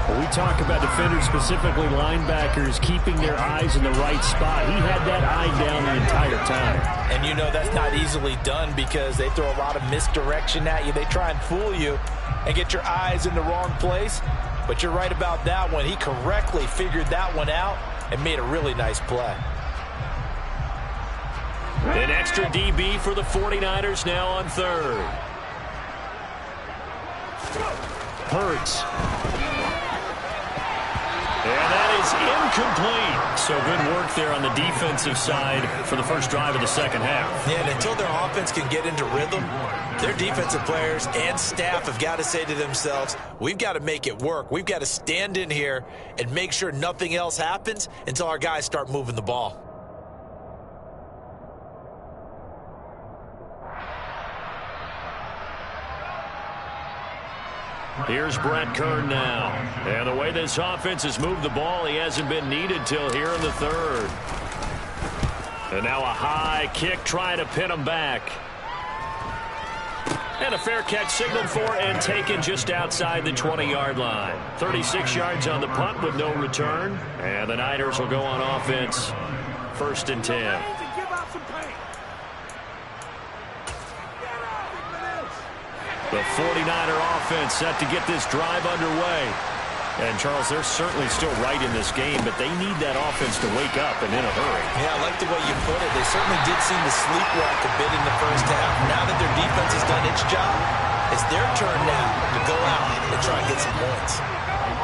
Well, we talk about defenders, specifically linebackers, keeping their eyes in the right spot. He had that eye down the entire time. And you know that's not easily done, because they throw a lot of misdirection at you. They try and fool you and get your eyes in the wrong place. But you're right about that one. He correctly figured that one out and made a really nice play. An extra DB for the 49ers now on third. Hurts. And that is incomplete. So good work there on the defensive side for the first drive of the second half. Yeah, and until their offense can get into rhythm, their defensive players and staff have got to say to themselves, we've got to make it work. We've got to stand in here and make sure nothing else happens until our guys start moving the ball. Here's Brett Kern now. And the way this offense has moved the ball, he hasn't been needed till here in the third. And now a high kick trying to pin him back. And a fair catch signaled for and taken just outside the 20-yard line. 36 yards on the punt with no return. And the Niners will go on offense. 1st and 10. The 49er offense set to get this drive underway. And, Charles, they're certainly still right in this game, but they need that offense to wake up and in a hurry. Yeah, I like the way you put it. They certainly did seem to sleepwalk a bit in the first half. Now that their defense has done its job, it's their turn now to go out and try and get some points.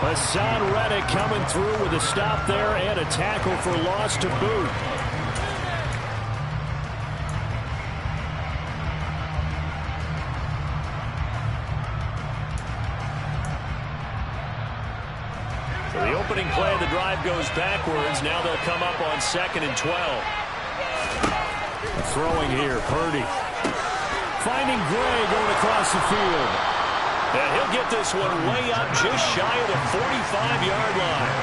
Hassan Reddick coming through with a stop there and a tackle for loss to boot. opening play of the drive goes backwards. Now they'll come up on 2nd and 12. Throwing here, Purdy. Finding Gray going across the field. And he'll get this one way up just shy of the 45-yard line.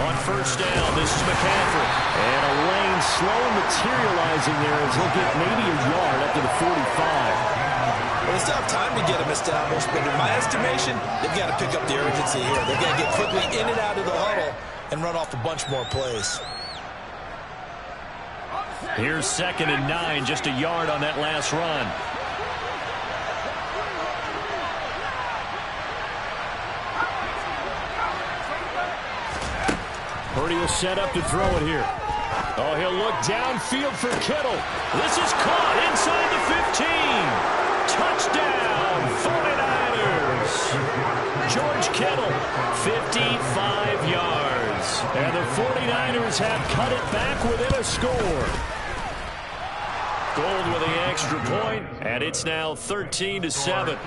On first down, this is McCaffrey. And a lane slow materializing there as he'll get maybe a yard up to the 45. Well, they still have time to get him established, but in my estimation, they've got to pick up the urgency here. They've got to get quickly in and out of the huddle and run off a bunch more plays. Here's 2nd and 9, just a yard on that last run. Purdy will set up to throw it here. Oh, he'll look downfield for Kittle. This is caught inside the 15. Touchdown, 49ers. George Kittle, 55 yards. And the 49ers have cut it back within a score. Gold with the extra point, and it's now 13-7.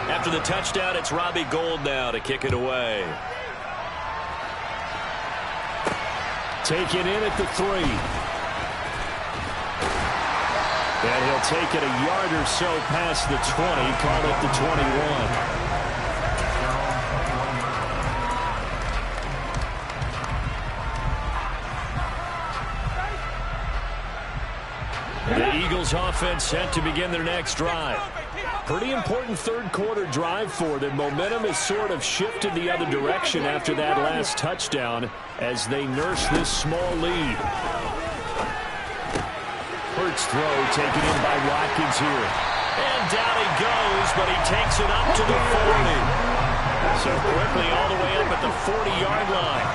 After the touchdown, it's Robbie Gould now to kick it away. Taken in at the 3. And he'll take it a yard or so past the 20, call it the 21. The Eagles offense set to begin their next drive. Pretty important third-quarter drive for them. Momentum has sort of shifted the other direction after that last touchdown as they nurse this small lead. Hurts throw taken in by Watkins here. And down he goes, but he takes it up to the 40. So quickly all the way up at the 40-yard line.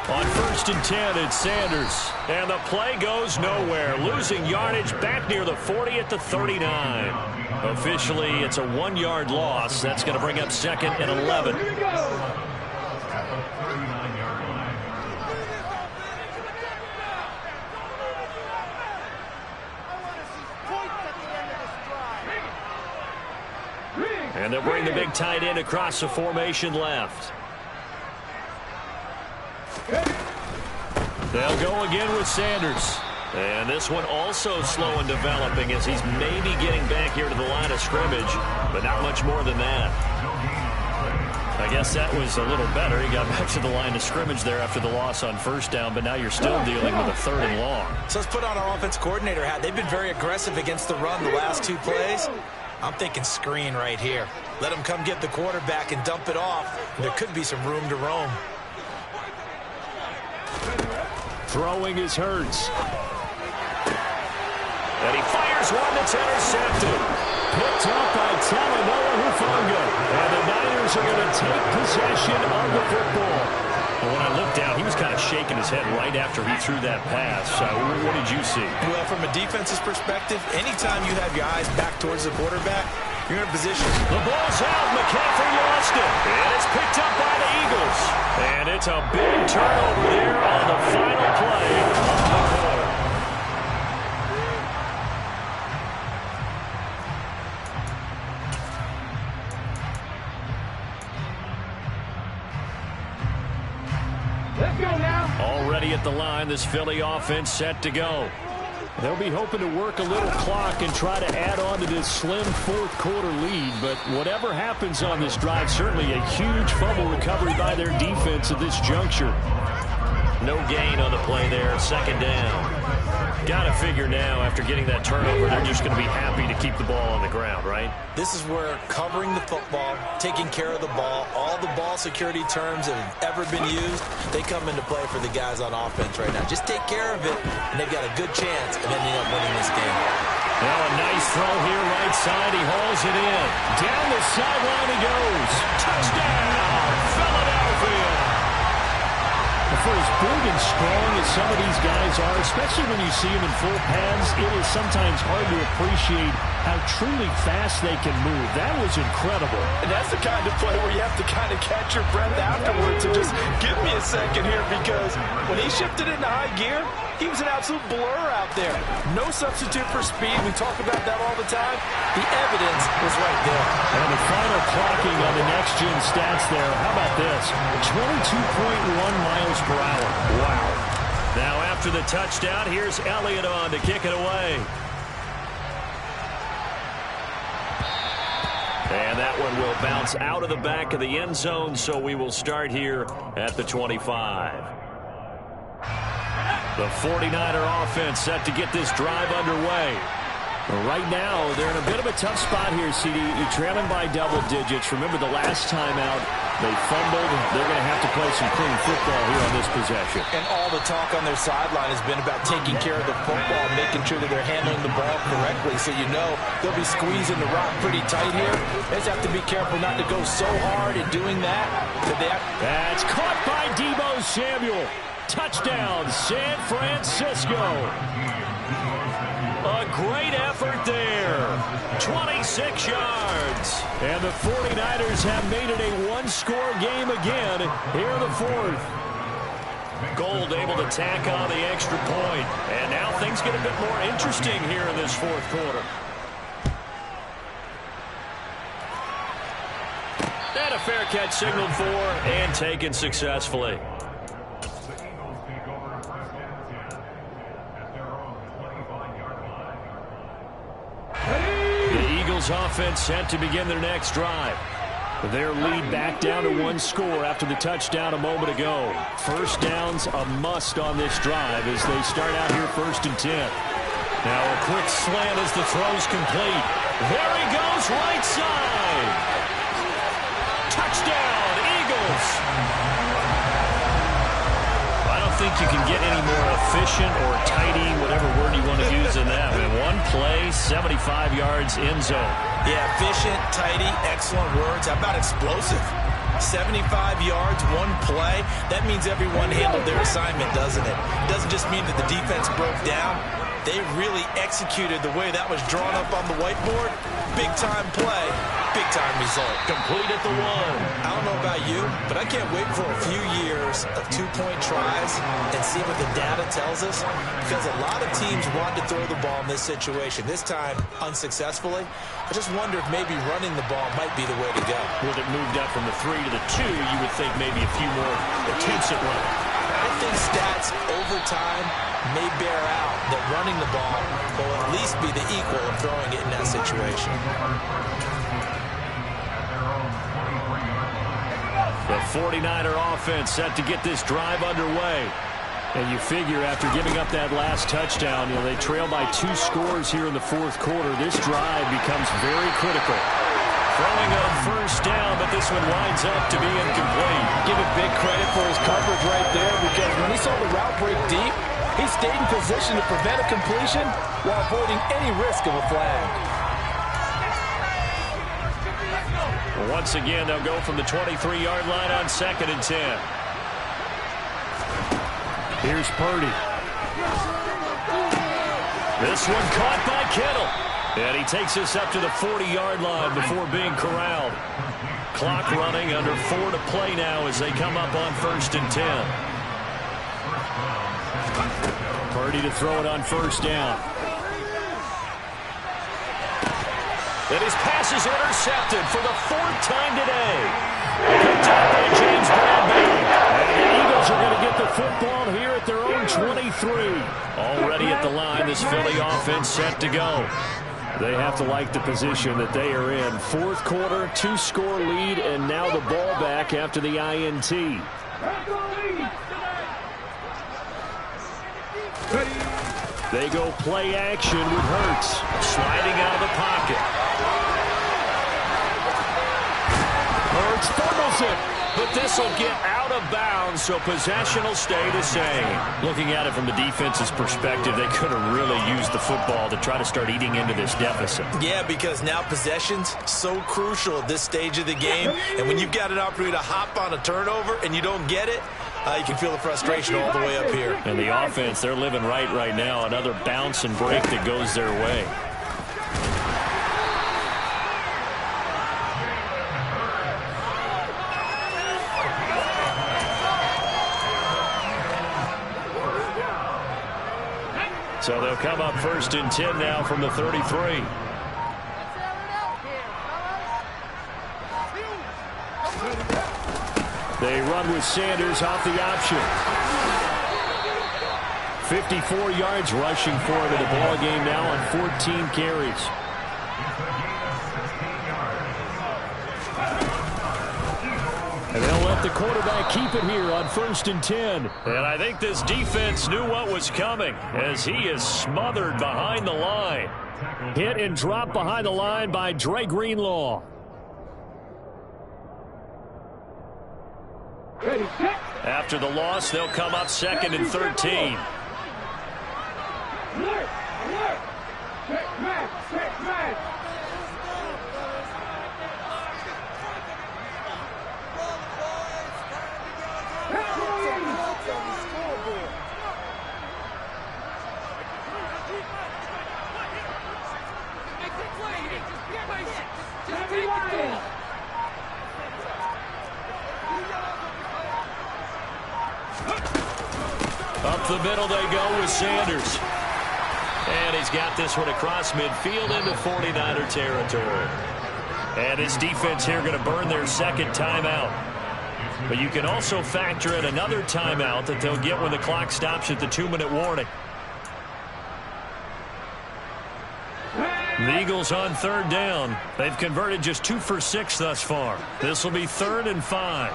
On 1st and 10, it's Sanders. And the play goes nowhere. Losing yardage back near the 40 at the 39. Officially, it's a 1-yard loss. That's going to bring up 2nd and 11. And they'll bring the big tight end across the formation left. They'll go again with Sanders. And this one also slow in developing as he's maybe getting back here to the line of scrimmage, but not much more than that. I guess that was a little better. He got back to the line of scrimmage there after the loss on first down, but now you're still dealing with a 3rd and long. So let's put on our offense coordinator hat. They've been very aggressive against the run the last 2 plays. I'm thinking screen right here. Let him come get the quarterback and dump it off. There could be some room to roam. Throwing is Hurts. And he fires one that's intercepted. Picked up by Talanoa Hufanga. And the Niners are going to take possession of the football. Well, when I looked down, he was kind of shaking his head right after he threw that pass. What did you see? Well, from a defense's perspective, anytime you have your eyes back towards the quarterback, you're in a position. The ball's out. McCaffrey lost it. And it's picked up by the Eagles. And it's a big turnover there on the final play of the quarter. Let's go now. Already at the line, this Philly offense set to go. They'll be hoping to work a little clock and try to add on to this slim 4th-quarter lead. But whatever happens on this drive, certainly a huge fumble recovery by their defense at this juncture. No gain on the play there. 2nd down. Got to figure now, after getting that turnover, they're just going to be happy to keep the ball on the ground, right? This is where covering the football, taking care of the ball, all the ball security terms that have ever been used, they come into play for the guys on offense right now. Just take care of it, and they've got a good chance of ending up winning this game. Now a nice throw here right side. He hauls it in. Down the sideline he goes. Touchdown, Philadelphia. For as big and strong as some of these guys are, especially when you see them in full pads, it is sometimes hard to appreciate how truly fast they can move. That was incredible. And that's the kind of play where you have to kind of catch your breath afterwards. So just give me a second here, because when he shifted into high gear, he was an absolute blur out there. No substitute for speed. We talk about that all the time. The evidence was right there. And the final clocking on the next-gen stats there. How about this? 22.1 miles per hour. Wow. Now after the touchdown, here's Elliott on to kick it away. And that one will bounce out of the back of the end zone, so we will start here at the 25. The 49er offense set to get this drive underway. Right now, they're in a bit of a tough spot here, CD. You're trailing by double digits. Remember the last time out, they fumbled. They're going to have to play some clean football here on this possession. And all the talk on their sideline has been about taking care of the football, making sure that they're handling the ball correctly. So you know they'll be squeezing the rock pretty tight here. They just have to be careful not to go so hard in doing that. That's caught by Deebo Samuel. Touchdown, San Francisco. A great effort there. 26 yards. And the 49ers have made it a one-score game again here in the fourth. Gold able to tack on the extra point. And now things get a bit more interesting here in this fourth quarter. And a fair catch signaled for and taken successfully. Offense set to begin their next drive. Their lead back down to one score after the touchdown a moment ago. First down's a must on this drive as they start out here 1st and 10. Now a quick slant as the throw's complete. There he goes, right side. Touchdown, Eagles. I don't think you can get any more efficient or tidy, whatever word you want to use in that. Man, one play, 75 yards in zone. Yeah, efficient, tidy, excellent words. How about explosive? 75 yards, one play. That means everyone handled their assignment, doesn't it? It doesn't just mean that the defense broke down. They really executed the way that was drawn up on the whiteboard. Big-time play, big-time result. Complete at the one. I don't know about you, but I can't wait for a few years of two-point tries and see what the data tells us, because a lot of teams want to throw the ball in this situation. This time, unsuccessfully. I just wonder if maybe running the ball might be the way to go. With it moved up from the 3 to the 2, you would think maybe a few more attempts at running. I think stats over time may bear out that running the ball will at least be the equal of throwing it in that situation. The 49er offense set to get this drive underway. And you figure after giving up that last touchdown, they trail by 2 scores here in the fourth quarter. This drive becomes very critical. Throwing on first down, but this one winds up to be incomplete. Give it big credit for his coverage right there, because when he saw the route break deep, he stayed in position to prevent a completion while avoiding any risk of a flag. Well, once again, they'll go from the 23-yard line on 2nd and 10. Here's Purdy. This one caught by Kittle. And he takes us up to the 40-yard line before being corralled. Clock running, under 4 to play now as they come up on 1st and 10. Purdy to throw it on first down. And his pass is intercepted for the 4th time today. Picked up by James Bradbury. And the Eagles are going to get the football here at their own 23. Already at the line, this Philly offense set to go. They have to like the position that they are in. Fourth quarter, 2-score lead, and now the ball back after the INT. They go play action with Hurts. Sliding out of the pocket. Hurts fumbles it. But this will get out of bounds, so possession will stay the same. Looking at it from the defense's perspective, they could have really used the football to try to start eating into this deficit. Yeah, because now possession's so crucial at this stage of the game. And when you've got an opportunity to hop on a turnover and you don't get it, you can feel the frustration all the way up here. And the offense, they're living right now. Another bounce and break that goes their way. So they'll come up 1st and 10 now from the 33. They run with Sanders off the option. 54 yards rushing for him in the ball game now on 14 carries. And they'll let the quarterback keep it here on 1st and 10. And I think this defense knew what was coming as he is smothered behind the line. Hit and drop behind the line by Dre Greenlaw. After the loss, they'll come up 2nd and 13. Up the middle they go with Sanders. And he's got this one across midfield into 49er territory. And his defense here going to burn their 2nd timeout. But you can also factor in another timeout that they'll get when the clock stops at the 2-minute warning. The Eagles on 3rd down. They've converted just 2 for 6 thus far. This will be 3rd and 5.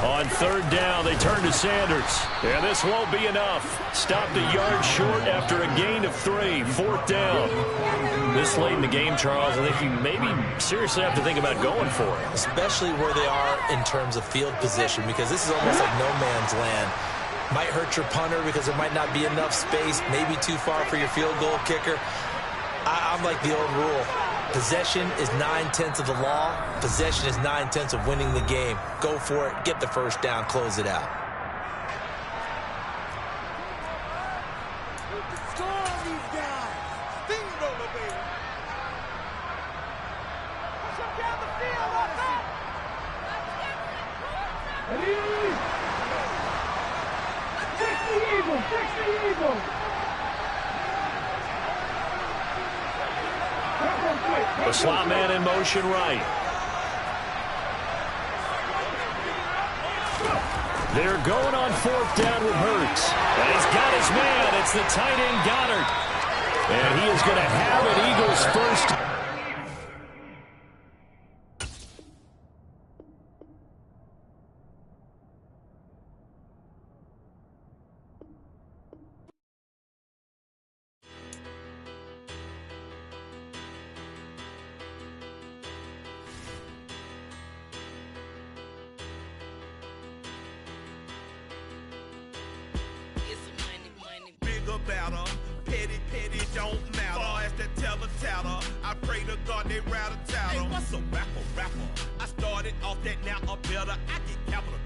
On 3rd down, they turn to Sanders. And this won't be enough. Stopped a yard short after a gain of 3. 4th down. This late in the game, Charles, I think you maybe seriously have to think about going for it. Especially where they are in terms of field position, because this is almost like no man's land. Might hurt your punter because there might not be enough space, maybe too far for your field goal kicker. I'm like the old rule. Possession is 9/10 of the law. Possession is 9/10 of winning the game. Go for it. Get the 1st down. Close it out. The slot man in motion right. They're going on 4th down with Hurts. And he's got his man. It's the tight end Goddard. And he is going to have it. Eagles 1st. Battle. Petty don't matter. Far as the teller-tatter, I pray to God they rattle-tattle. Hey, what's a rapper? I started off that, now I'm better. I get capital.